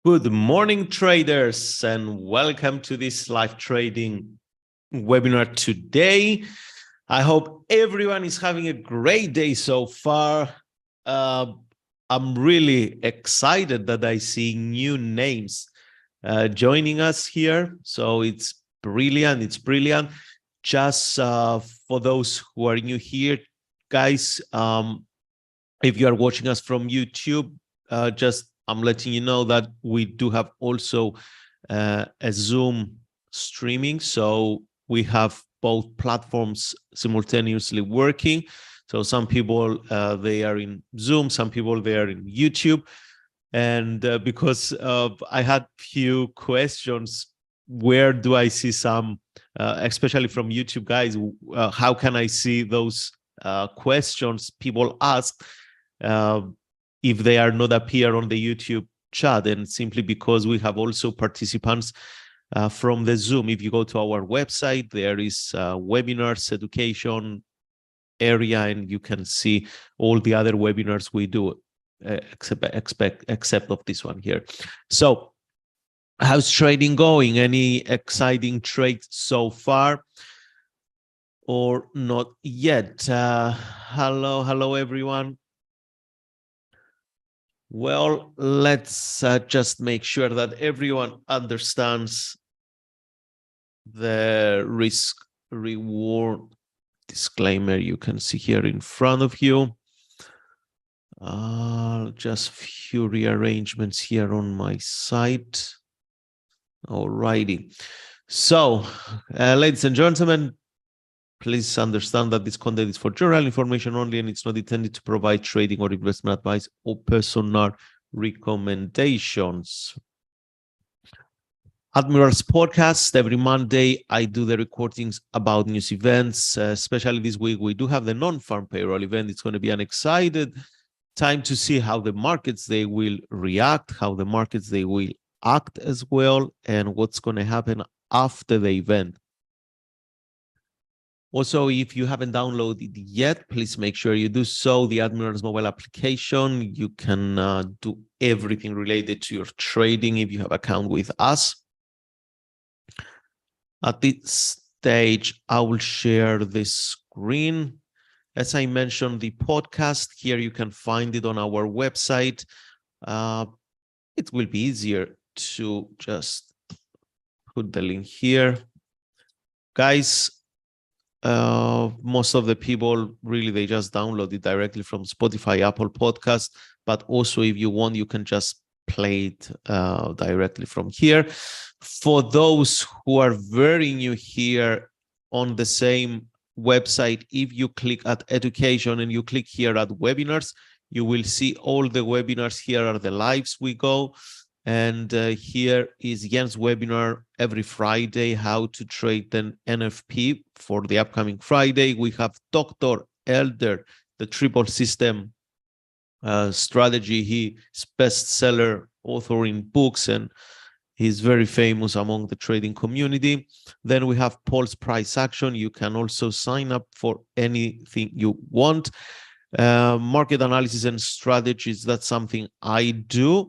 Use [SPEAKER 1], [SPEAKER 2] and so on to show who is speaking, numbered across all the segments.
[SPEAKER 1] Good morning, traders, and welcome to this live trading webinar today. I hope everyone is having a great day so far. I'm really excited that I see new names joining us here. So it's brilliant. It's brilliant. Just for those who are new here, guys, if you are watching us from YouTube, I'm letting you know that we do have also a Zoom streaming. So we have both platforms simultaneously working. So some people, they are in Zoom, some people, they are in YouTube. And because I had few questions, where do I see some, especially from YouTube guys, how can I see those questions people ask if they are not appear on the YouTube chat? And simply because we have also participants from the Zoom. If you go to our website, there is webinars education area, and you can see all the other webinars we do, except of this one here. So how's trading going? Any exciting trades so far or not yet? Hello everyone. Well, let's just make sure that everyone understands the risk reward disclaimer you can see here in front of you. Just few rearrangements here on my site. Alrighty. So, ladies and gentlemen, please understand that this content is for general information only, and it's not intended to provide trading or investment advice or personal recommendations. Admirals podcast. Every Monday, I do the recordings about news events. Especially this week, we do have the non-farm payroll event. It's going to be an excited time to see how the markets, they will react, how the markets, they will act as well, and what's going to happen after the event. Also, if you haven't downloaded it yet, please make sure you do so. The Admirals mobile application, you can do everything related to your trading if you have an account with us. At this stage, I will share this screen. As I mentioned, the podcast here, you can find it on our website. It will be easier to just put the link here. Guys, most of the people, really, they just download it directly from Spotify, Apple Podcast. But also, if you want, you can just play it directly from here. For those who are very new here on the same website, if you click at education and you click here at webinars, you will see all the webinars. Here are the lives we go. And here is Jens' webinar every Friday, how to trade an NFP for the upcoming Friday. We have Dr. Elder, the triple system strategy. He's bestseller author in books, and he's very famous among the trading community. Then we have Paul's price action. You can also sign up for anything you want. Market analysis and strategies, that's something I do.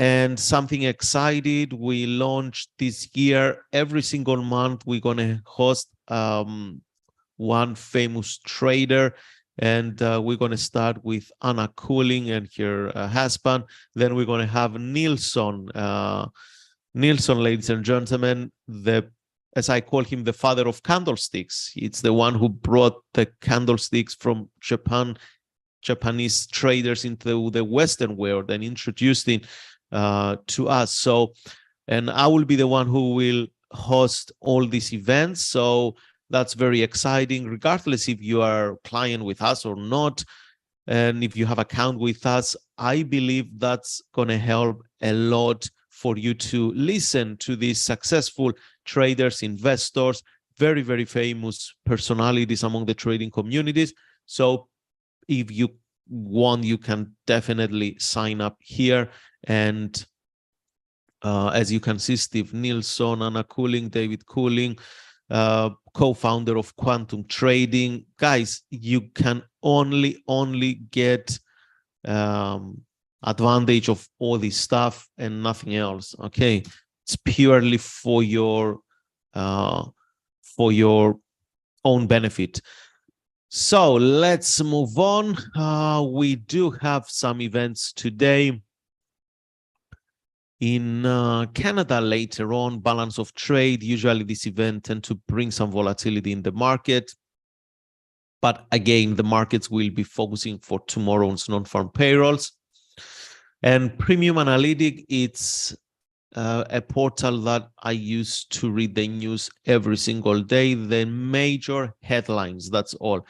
[SPEAKER 1] And something excited, we launched this year. Every single month, we're going to host one famous trader. And we're going to start with Anna Cooling and her husband. Then we're going to have Nilsson. Nilsson, ladies and gentlemen, as I call him, the father of candlesticks. It's the one who brought the candlesticks from Japanese traders into the Western world and introduced it to us. So, and I will be the one who will host all these events. So that's very exciting, regardless if you are a client with us or not. And if you have an account with us, I believe that's going to help a lot for you to listen to these successful traders, investors, very, very famous personalities among the trading communities. So if you want, you can definitely sign up here. And as you can see, Steve Nilsson, Anna Cooling, David Cooling, co-founder of Quantum Trading. Guys, you can only get, I advantage of all this stuff and nothing else. Okay, it's purely for your own benefit. So let's move on. We do have some events today. In Canada later on, balance of trade. Usually this event tend to bring some volatility in the market. But again, the markets will be focusing for tomorrow's non-farm payrolls. And Premium Analytic, it's a portal that I use to read the news every single day, the major headlines, that's all.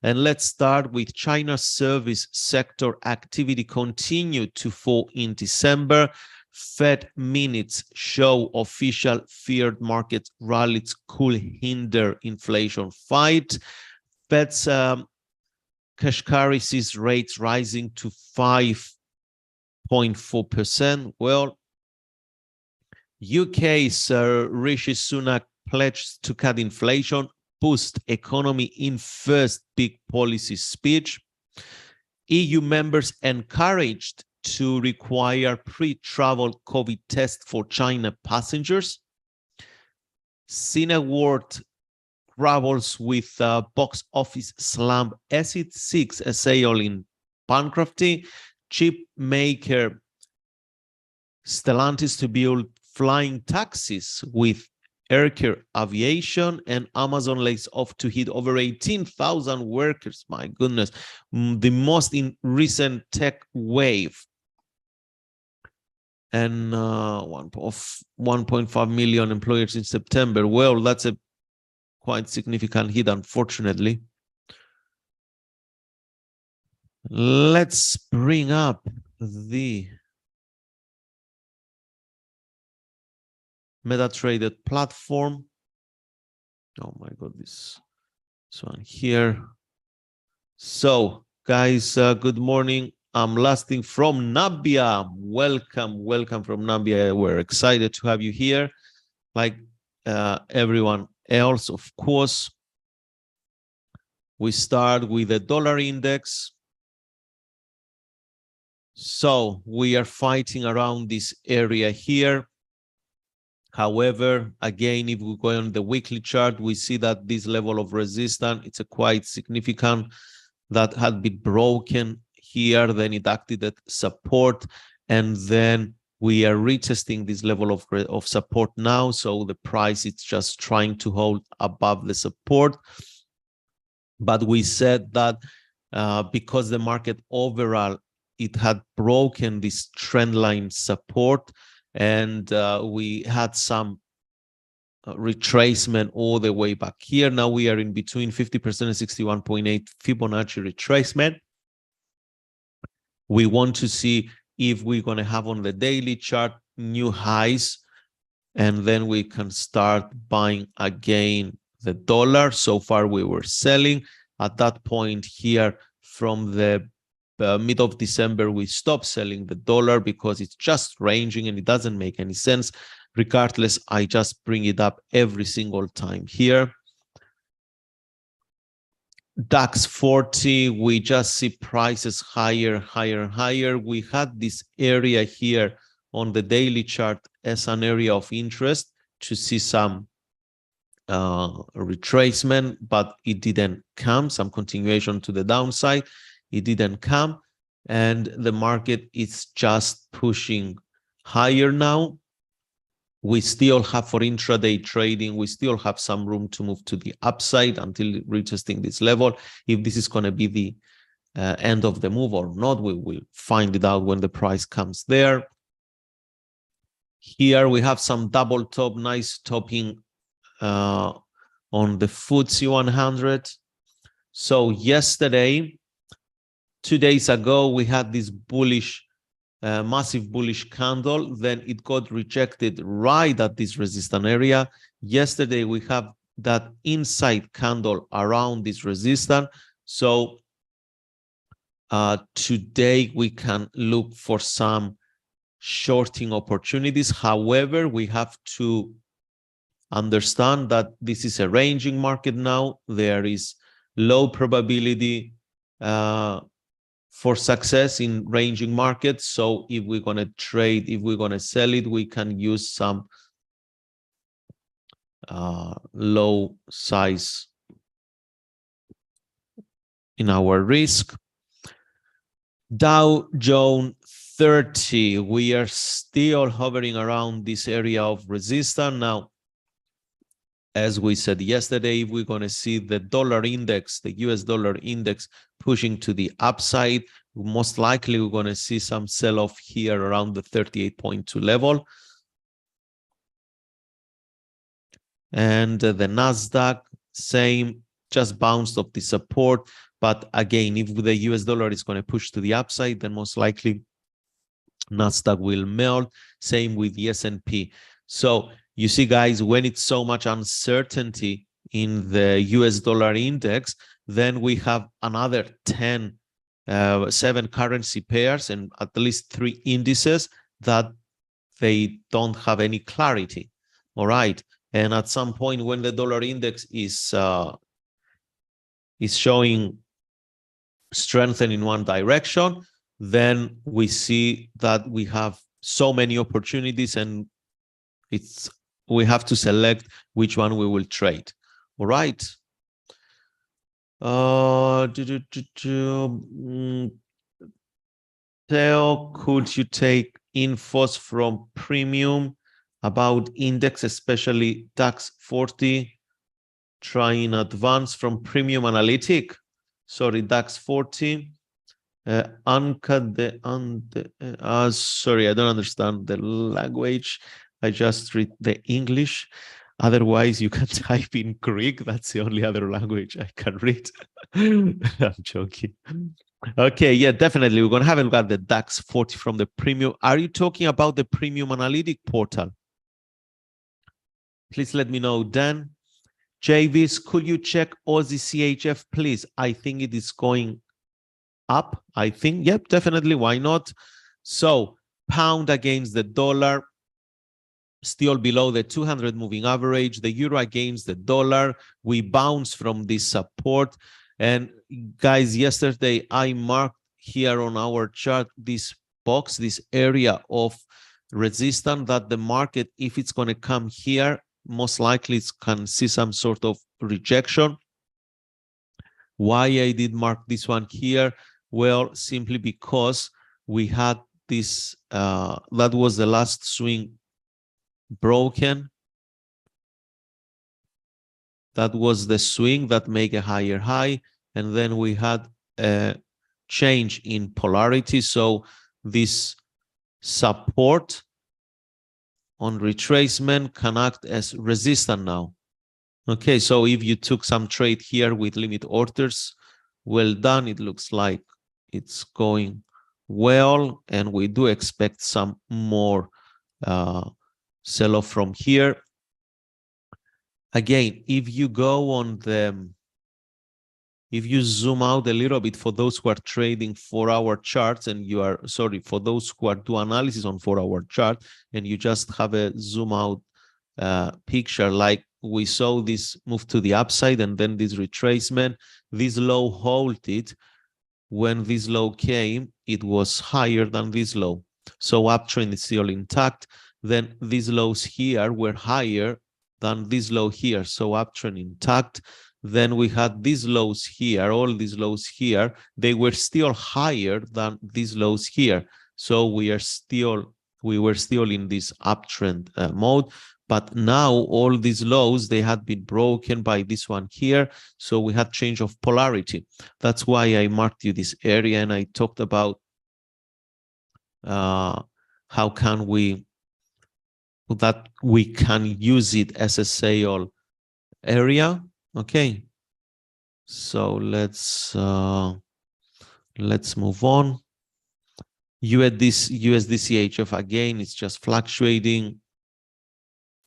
[SPEAKER 1] And let's start with China's service sector activity continued to fall in December. Fed minutes show official feared market rallies could hinder inflation fight. Fed's Kashkari sees rates rising to 5.4%. Well, UK's Rishi Sunak pledged to cut inflation, boost economy in first big policy speech. EU members encouraged to require pre-travel COVID test for China passengers. Cineworld grapples with box office slump as it seeks a sale in bankruptcy. Chip maker Stellantis to build flying taxis with Aircare Aviation, and Amazon lays off to hit over 18,000 workers. My goodness, the most in recent tech wave. And 1.5 million employers in September. Well, that's a quite significant hit, unfortunately. Let's bring up the MetaTrader platform. Oh my God, this one here. So, guys, good morning. I'm lasting from Nambia. Welcome from Nambia. We're excited to have you here. Like everyone else, of course. We start with the dollar index. So we are fighting around this area here. However, again, if we go on the weekly chart, we see that this level of resistance, it's a quite significant, that had been broken here, then it acted at support, and then we are retesting this level of support now. So the price is just trying to hold above the support. But we said that because the market overall, it had broken this trend line support, and we had some retracement all the way back here. Now we are in between 50% and 61.8 Fibonacci retracement. We want to see if we're going to have on the daily chart new highs, and then we can start buying again the dollar. So far we were selling at that point here from the mid of December. We stopped selling the dollar because it's just ranging and it doesn't make any sense. Regardless, I just bring it up every single time here. DAX 40, we just see prices higher. We had this area here on the daily chart as an area of interest to see some retracement, but it didn't come. Some continuation to the downside. It didn't come, and the market is just pushing higher now. We still have, for intraday trading, we still have some room to move to the upside until retesting this level. If this is going to be the end of the move or not, we will find it out when the price comes there. Here we have some double top, nice topping on the FTSE 100. So yesterday, 2 days ago, we had this bullish, massive bullish candle. Then it got rejected right at this resistance area. Yesterday, we have that inside candle around this resistance. So today, we can look for some shorting opportunities. However, we have to understand that this is a ranging market now. There is low probability for success in ranging markets. So if we're going to trade, if we're going to sell it, we can use some low size in our risk. Dow Jones 30, we are still hovering around this area of resistance. Now, as we said yesterday, we're going to see the dollar index, the US dollar index pushing to the upside. Most likely, we're going to see some sell-off here around the 38.2 level. And the NASDAQ, same, just bounced off the support. But again, if the US dollar is going to push to the upside, then most likely NASDAQ will melt. Same with the S&P. So you see, guys, when it's so much uncertainty in the US dollar index, then we have another 7 currency pairs and at least 3 indices that they don't have any clarity. All right. And at some point when the dollar index is showing strength in one direction, then we see that we have so many opportunities and we have to select which one we will trade. All right. Theo, could you take infos from Premium about index, especially DAX 40? Try in advance from Premium Analytic. Sorry, DAX 40. Sorry, I don't understand the language. I just read the English. Otherwise, you can type in Greek. That's the only other language I can read. I'm joking. Okay, yeah, definitely. We're going to have a look at the DAX 40 from the Premium. Are you talking about the Premium Analytic portal? Please let me know, Dan. JVs, could you check Aussie CHF, please? I think it is going up. I think, yep, definitely. Why not? So, pound against the dollar, still below the 200 moving average. The euro against the dollar. We bounce from this support. And guys, yesterday I marked here on our chart this box, this area of resistance that the market, if it's going to come here, most likely it can see some sort of rejection. Why I did mark this one here? Well, simply because we had this, that was the last swing broken. That was the swing that made a higher high. And then we had a change in polarity. So this support on retracement can act as resistance now. Okay, so if you took some trade here with limit orders, well done. It looks like it's going well, and we do expect some more sell-off from here. Again, if you go on the, if you zoom out a little bit for those who are trading 4-hour charts and you are, sorry, for those who are do analysis on 4-hour chart and you just have a zoom out picture, like we saw this move to the upside and then this retracement, this low halted. When this low came, it was higher than this low. So uptrend is still intact. Then these lows here were higher than this low here. So uptrend intact. Then we had these lows here, all these lows here, they were still higher than these lows here. So we were still in this uptrend mode. But now all these lows, they had been broken by this one here. So we had change of polarity. That's why I marked you this area and I talked about how can we, that we can use it as a sale area. Okay. So let's move on. USDCHF again, it's just fluctuating.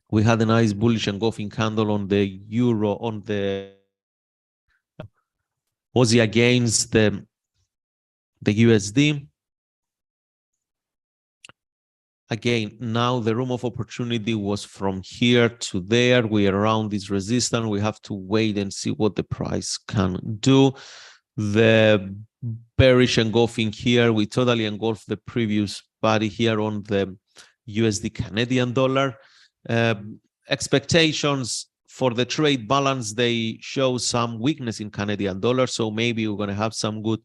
[SPEAKER 1] We had a nice bullish engulfing candle on the euro, on the Aussie against the USD. Again, now the room of opportunity was from here to there. We are around this resistance. We have to wait and see what the price can do. The bearish engulfing here. We totally engulfed the previous body here on the USD Canadian dollar. Expectations for the trade balance, they show some weakness in Canadian dollar. So maybe we're going to have some good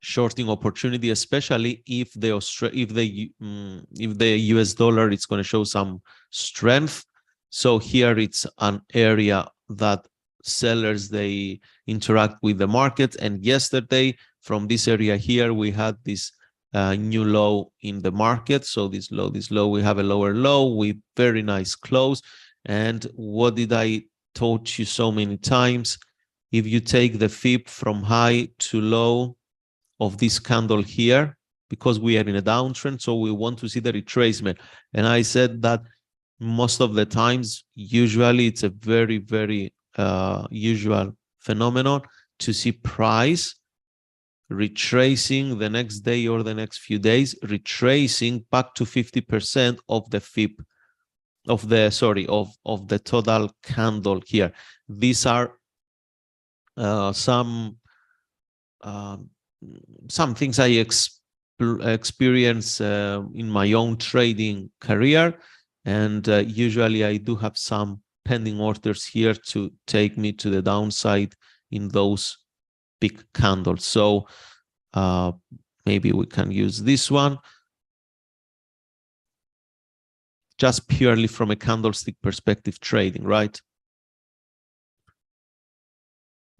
[SPEAKER 1] shorting opportunity, especially if the US dollar is going to show some strength. So here it's an area that sellers, they interact with the market. And yesterday from this area here, we had this new low in the market. So this low, we have a lower low with very nice close. And what did I told you so many times? If you take the fib from high to low of this candle here, because we are in a downtrend, so we want to see the retracement. And I said that most of the times, usually it's a very, very usual phenomenon to see price retracing the next day or the next few days, retracing back to 50% of the fib of the total candle here. These are some things I experience in my own trading career, and usually I do have some pending orders here to take me to the downside in those big candles. So maybe we can use this one just purely from a candlestick perspective trading, right?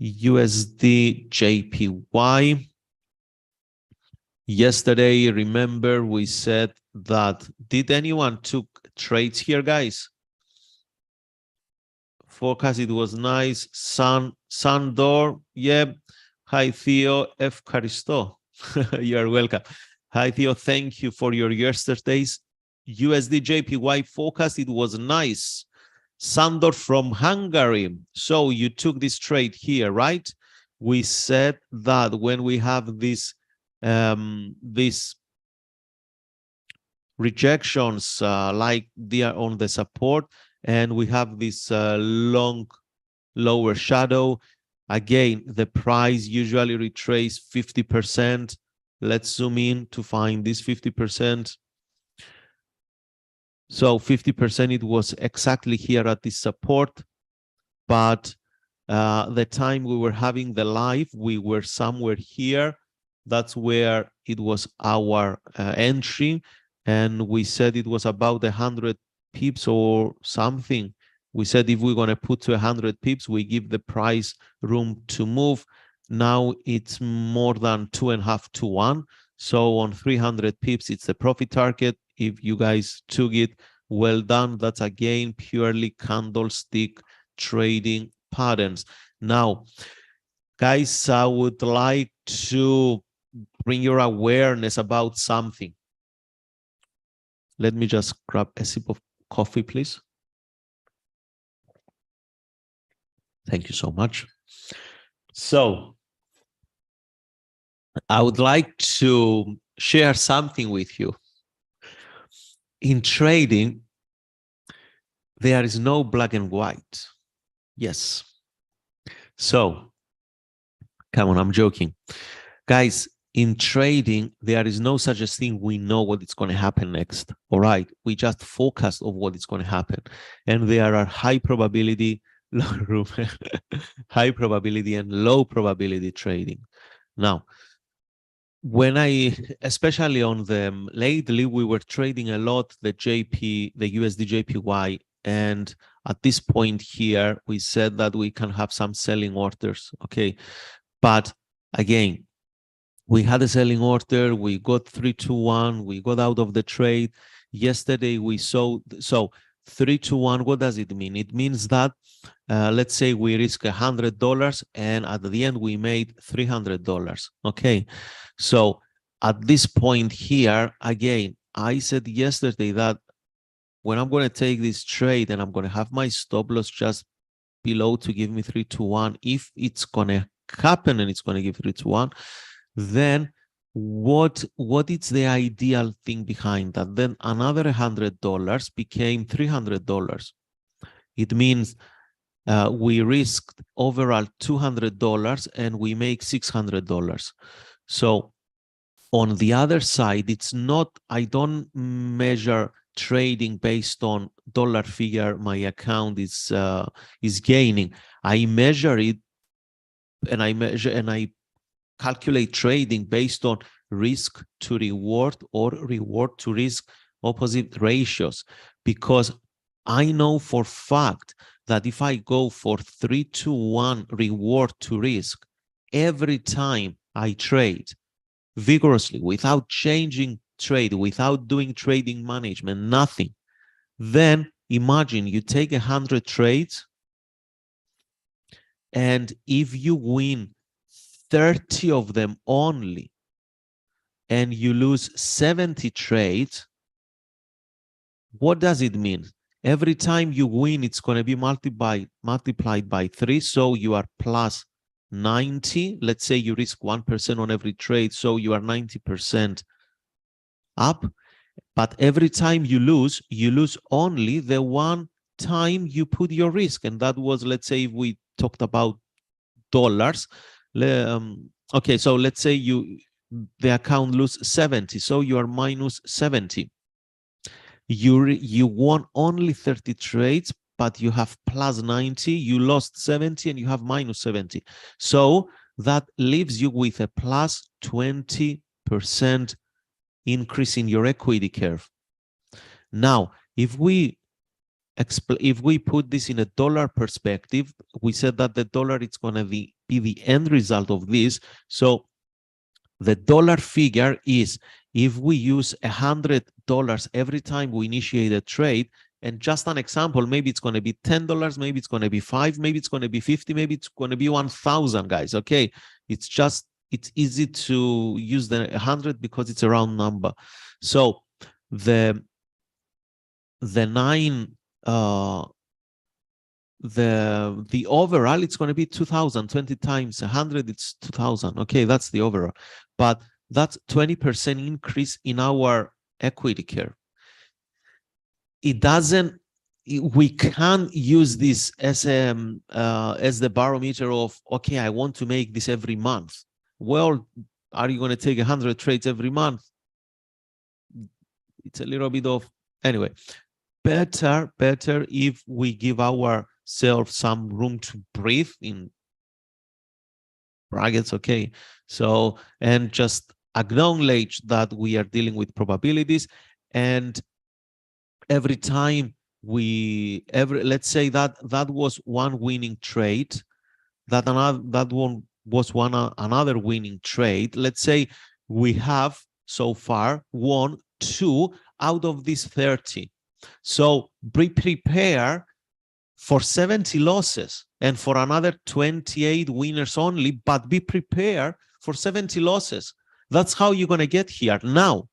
[SPEAKER 1] USDJPY. Yesterday, remember, we said that, did anyone took trades here, guys? Forecast, it was nice. Sandor, yeah. Hi, Theo F. Caristo. You are welcome. Hi, Theo. Thank you for your yesterday's USDJPY forecast. It was nice. Sandor from Hungary. So you took this trade here, right? We said that when we have this rejections like they are on the support, and we have this long lower shadow, again the price usually retrace 50%. Let's zoom in to find this 50%. So 50%, it was exactly here at this support, but the time we were having the live, we were somewhere here. That's where it was our entry, and we said it was about 100 pips or something. We said if we're going to put to 100 pips, we give the price room to move. Now it's more than 2.5 to 1. So on 300 pips, it's the profit target. If you guys took it, well done. That's again purely candlestick trading patterns. Now, guys, I would like to bring your awareness about something. Let me just grab a sip of coffee, please. Thank you so much. So I would like to share something with you. In trading, there is no black and white. Yes. So, come on, I'm joking. Guys, in trading, there is no such a thing. We know what is going to happen next. All right. We just forecast of what is going to happen. And there are high probability, high probability and low probability trading. Now, when especially on them lately, we were trading a lot the USDJPY, and at this point here, we said that we can have some selling orders, okay? But again, we had a selling order, we got 3-1, we got out of the trade. Yesterday, we saw, so 3-1, what does it mean? It means that, let's say we risk $100 and at the end we made $300, okay? So at this point here, again, I said yesterday that when I'm going to take this trade and I'm going to have my stop loss just below to give me 3-1, if it's going to happen and it's going to give 3-1, then what is the ideal thing behind that? Then another $100 became $300. It means we risked overall $200 and we make $600. So on the other side, it's not, I don't measure trading based on dollar figure my account is gaining. I measure it and I calculate trading based on risk to reward or reward to risk opposite ratios, because I know for fact that if I go for 3-to-1 reward to risk every time I trade vigorously without changing trade, without doing trading management, nothing, then imagine you take 100 trades, and if you win 30 of them only and you lose 70 trades, what does it mean? Every time you win, it's going to be multiplied by 3, so you are plus 90. Let's say you risk 1% on every trade, so you are 90% up. But every time you lose only the one time you put your risk, and that was, let's say, if we talked about dollars. Okay, so let's say the account lose 70, so you are minus 70. You won only 30 trades, but you have plus 90. You lost 70 and you have minus 70. So that leaves you with a plus 20% increase in your equity curve. Now, if we put this in a dollar perspective, we said that the dollar is going to be the end result of this. So the dollar figure is, if we use $100 every time we initiate a trade, and just an example, maybe it's going to be $10, maybe it's going to be $5, maybe it's going to be 50, maybe it's going to be 1,000, guys. Okay, it's easy to use the 100 because it's a round number. So the overall, it's going to be 2,000. 20 times 100, it's 2,000. Okay, that's the overall. But that's 20% increase in our equity curve. It doesn't. We can't use this as the barometer of, okay, I want to make this every month. Well, are you going to take 100 trades every month? It's a little bit of, anyway. Better if we give ourselves some room to breathe, in brackets, okay? So, and just acknowledge that we are dealing with probabilities, and every time let's say that was one winning trade, that one was another winning trade. Let's say we have so far won 2 out of these 30. So be prepared for 70 losses and for another 28 winners only, but be prepared for 70 losses. That's how you're going to get here. Now,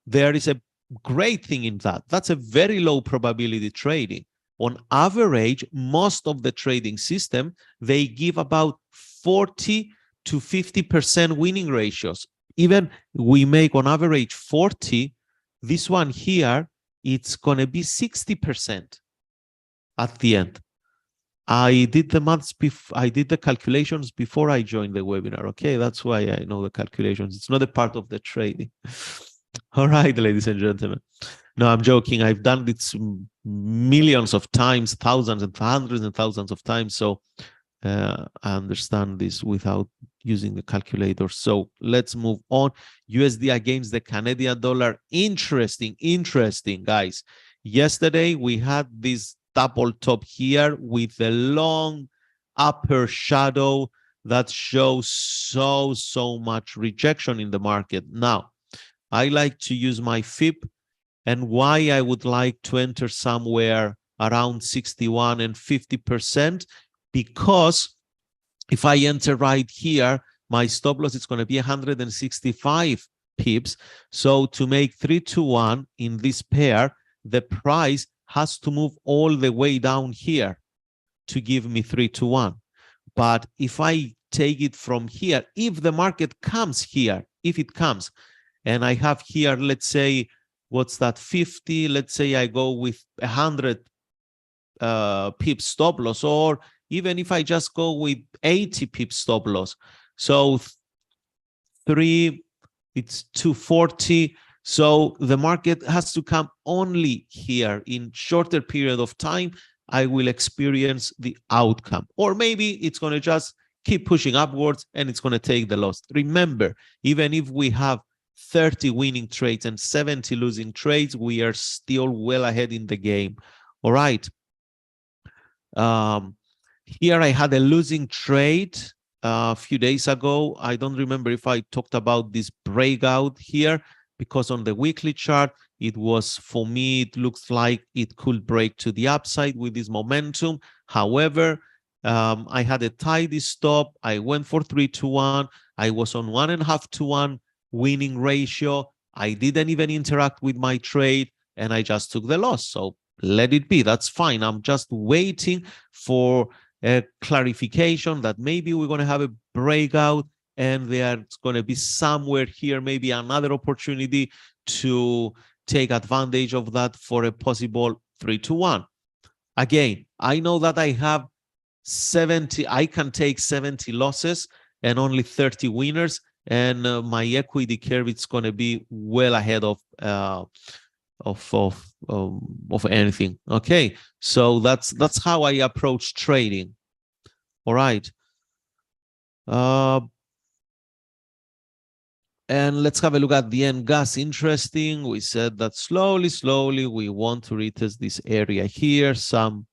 [SPEAKER 1] there is a great thing in that. That's a very low probability trading. On average, most of the trading system, they give about 40 to 50% winning ratios. Even we make on average 40, this one here, it's going to be 60% at the end. I did the maths before, I did the calculations before I joined the webinar. Okay, that's why I know the calculations. It's not a part of the trading. All right, ladies and gentlemen. No, I'm joking. I've done this millions of times, thousands and hundreds and thousands of times. So I understand this without using the calculator. So let's move on. USD against the Canadian dollar. Interesting, guys. Yesterday, we had this double top here with a long upper shadow that shows so much rejection in the market. Now, I like to use my FIB, and why I would like to enter somewhere around 61 and 50%, because if I enter right here, my stop loss is going to be 165 pips. So to make 3-to-1 in this pair, the price has to move all the way down here to give me 3-to-1. But if I take it from here, if the market comes here, if it comes, and I have here, let's say, what's that, 50, let's say I go with 100 pips stop loss, or even if I just go with 80 pips stop loss. So 3, it's 240. So the market has to come only here in shorter period of time. I will experience the outcome, or maybe it's going to just keep pushing upwards and it's going to take the loss. Remember, even if we have 30 winning trades and 70 losing trades, we are still well ahead in the game. All right. Here I had a losing trade a few days ago. I don't remember if I talked about this breakout here, because on the weekly chart, it was, for me, it looks like it could break to the upside with this momentum. However, I had a tidy stop. I went for 3-1. I was on 1.5-1 winning ratio. I didn't even interact with my trade, and I just took the loss. So let it be. That's fine. I'm just waiting for a clarification that maybe we're going to have a breakout and there's going to be somewhere here, maybe another opportunity to take advantage of that for a possible 3-1. Again, I know that I have 70, I can take 70 losses and only 30 winners, and my equity curve, it's going to be well ahead of anything. Okay, so that's how I approach trading. All right. And let's have a look at the end gas. Interesting. We said that slowly we want to retest this area here. Some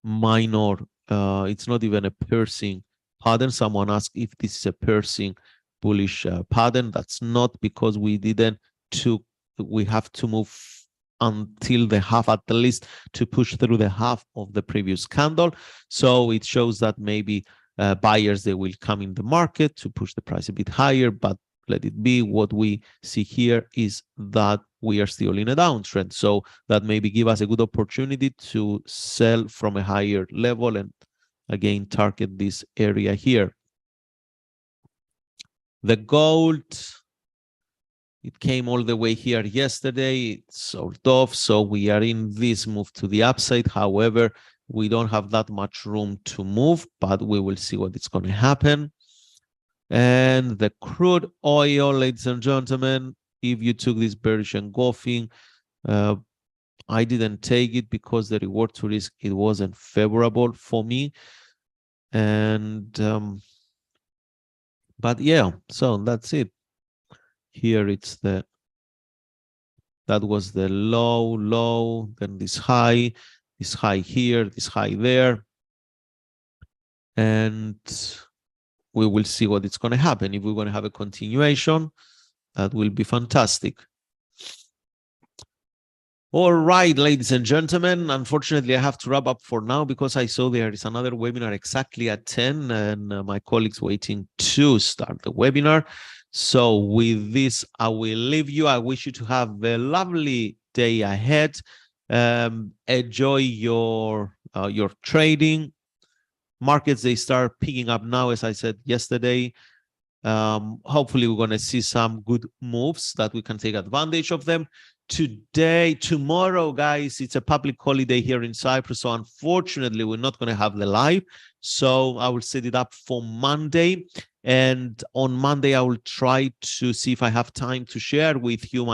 [SPEAKER 1] minor, it's not even a piercing pattern. Someone asked if this is a piercing bullish pattern. That's not, because we didn't took. We have to move until the half at least to push through the half of the previous candle. So it shows that maybe buyers, they will come in the market to push the price a bit higher, but let it be. What we see here is that we are still in a downtrend. So that maybe give us a good opportunity to sell from a higher level and again target this area here. The gold, it came all the way here yesterday. It's sold off. So we are in this move to the upside. However, we don't have that much room to move, but we will see what is going to happen. And the crude oil, ladies and gentlemen, if you took this bearish engulfing, I didn't take it because the reward to risk, it wasn't favorable for me. And but yeah, so that's it. Here it's that was the low, then this high here, this high there. And we will see what it's going to happen. If we're going to have a continuation, that will be fantastic. All right, ladies and gentlemen, unfortunately, I have to wrap up for now because I saw there is another webinar exactly at 10 and my colleagues waiting to start the webinar. So with this, I will leave you. I wish you to have a lovely day ahead. Enjoy your trading. Markets, they start picking up now, as I said yesterday. Hopefully, we're going to see some good moves that we can take advantage of them. Tomorrow, guys, it's a public holiday here in Cyprus. So unfortunately, we're not going to have the live. So I will set it up for Monday. And on Monday, I will try to see if I have time to share with you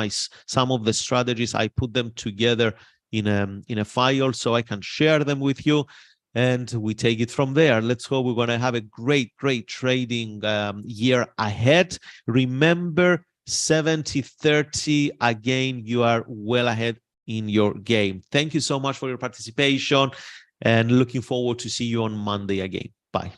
[SPEAKER 1] some of the strategies. I put them together in a file so I can share them with you. And we take it from there. Let's hope we're going to have a great trading year ahead. Remember, 70-30, again, you are well ahead in your game. Thank you so much for your participation and looking forward to see you on Monday again. Bye.